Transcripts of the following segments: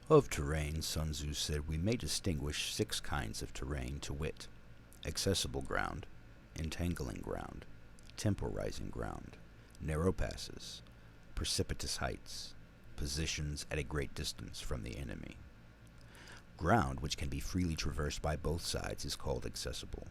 Of terrain, Sun Tzu said we may distinguish 6 kinds of terrain, to wit: accessible ground, entangling ground, temporizing ground, narrow passes, precipitous heights, positions at a great distance from the enemy. Ground which can be freely traversed by both sides is called accessible.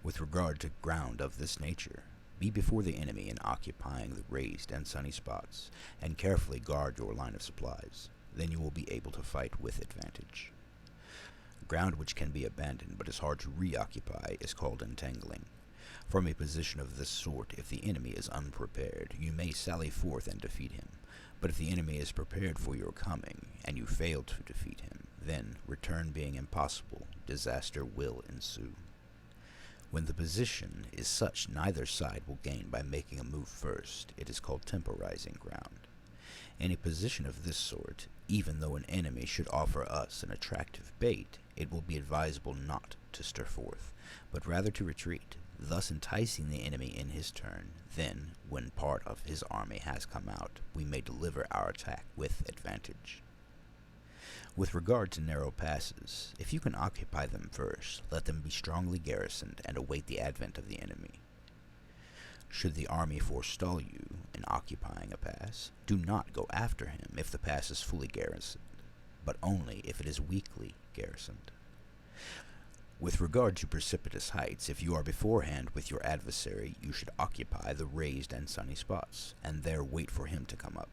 With regard to ground of this nature, be before the enemy in occupying the raised and sunny spots, and carefully guard your line of supplies. Then you will be able to fight with advantage. Ground which can be abandoned but is hard to reoccupy is called entangling. From a position of this sort, if the enemy is unprepared, you may sally forth and defeat him. But if the enemy is prepared for your coming, and you fail to defeat him, then, return being impossible, disaster will ensue. When the position is such neither side will gain by making a move first, it is called temporizing ground. In a position of this sort, even though an enemy should offer us an attractive bait, it will be advisable not to stir forth, but rather to retreat, thus enticing the enemy in his turn. Then, when part of his army has come out, we may deliver our attack with advantage. With regard to narrow passes, if you can occupy them first, let them be strongly garrisoned and await the advent of the enemy. Should the army forestall you in occupying a pass, do not go after him if the pass is fully garrisoned, but only if it is weakly garrisoned. With regard to precipitous heights, if you are beforehand with your adversary, you should occupy the raised and sunny spots, and there wait for him to come up.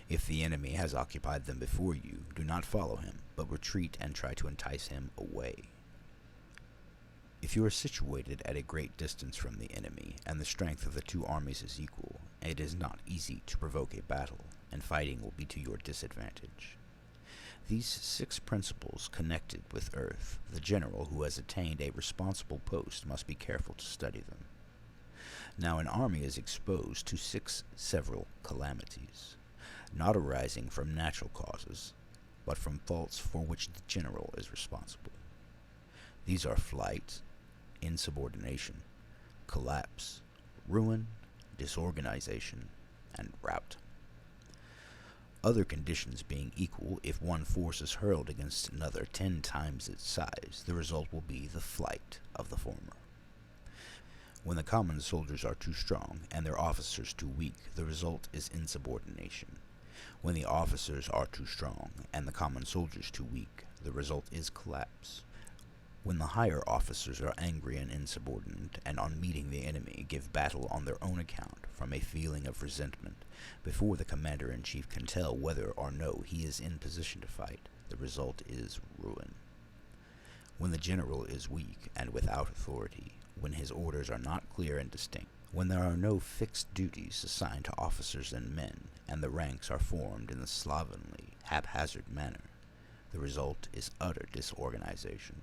If the enemy has occupied them before you, do not follow him, but retreat and try to entice him away. If you are situated at a great distance from the enemy, and the strength of the 2 armies is equal, it is not easy to provoke a battle, and fighting will be to your disadvantage. These 6 principles connected with earth, the general who has attained a responsible post must be careful to study them. Now an army is exposed to 6 several calamities, not arising from natural causes, but from faults for which the general is responsible. These are flight, insubordination, collapse, ruin, disorganization, and rout. Other conditions being equal, if one force is hurled against another 10 times its size, the result will be the flight of the former. When the common soldiers are too strong and their officers too weak, the result is insubordination. When the officers are too strong and the common soldiers too weak, the result is collapse. When the higher officers are angry and insubordinate, and on meeting the enemy give battle on their own account from a feeling of resentment, before the commander-in-chief can tell whether or no he is in position to fight, the result is ruin. When the general is weak and without authority, when his orders are not clear and distinct, when there are no fixed duties assigned to officers and men, and the ranks are formed in the slovenly, haphazard manner, the result is utter disorganization.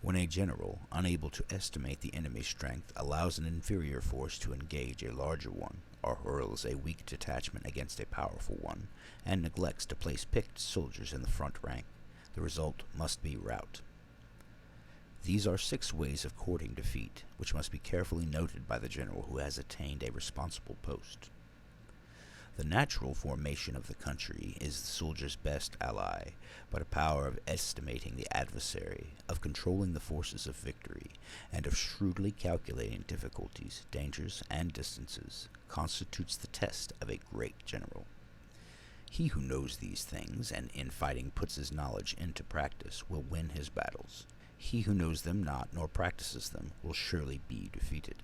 When a general, unable to estimate the enemy's strength, allows an inferior force to engage a larger one, or hurls a weak detachment against a powerful one, and neglects to place picked soldiers in the front rank, the result must be rout. These are 6 ways of courting defeat, which must be carefully noted by the general who has attained a responsible post. The natural formation of the country is the soldier's best ally, but a power of estimating the adversary, of controlling the forces of victory, and of shrewdly calculating difficulties, dangers, and distances, constitutes the test of a great general. He who knows these things, and in fighting puts his knowledge into practice, will win his battles. He who knows them not, nor practices them, will surely be defeated.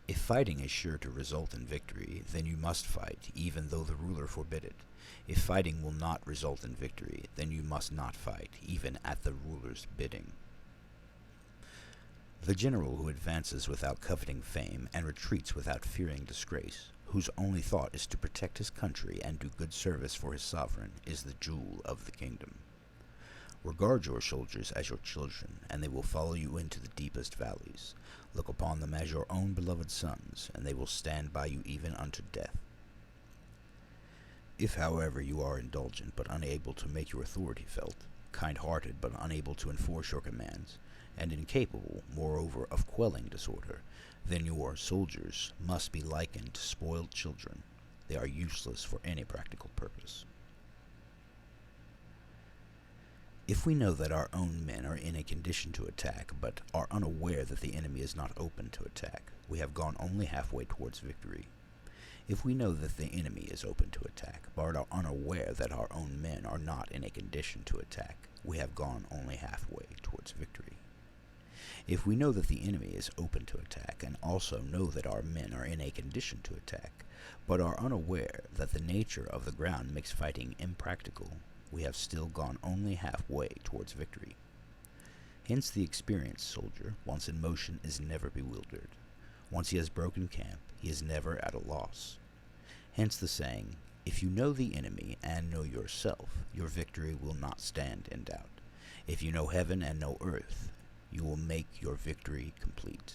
If fighting is sure to result in victory, then you must fight, even though the ruler forbid it. If fighting will not result in victory, then you must not fight, even at the ruler's bidding. The general who advances without coveting fame, and retreats without fearing disgrace, whose only thought is to protect his country and do good service for his sovereign, is the jewel of the kingdom. Regard your soldiers as your children, and they will follow you into the deepest valleys. Look upon them as your own beloved sons, and they will stand by you even unto death. If, however, you are indulgent but unable to make your authority felt, kind-hearted but unable to enforce your commands, and incapable, moreover, of quelling disorder, then your soldiers must be likened to spoiled children. They are useless for any practical purpose. If we know that our own men are in a condition to attack, but are unaware that the enemy is not open to attack, we have gone only halfway towards victory. If we know that the enemy is open to attack, but are unaware that our own men are not in a condition to attack, we have gone only halfway towards victory. If we know that the enemy is open to attack, and also know that our men are in a condition to attack, but are unaware that the nature of the ground makes fighting impractical, we have still gone only halfway towards victory. Hence the experienced soldier, once in motion, is never bewildered. Once he has broken camp, he is never at a loss. Hence the saying, if you know the enemy and know yourself, your victory will not stand in doubt. If you know heaven and know earth, you will make your victory complete.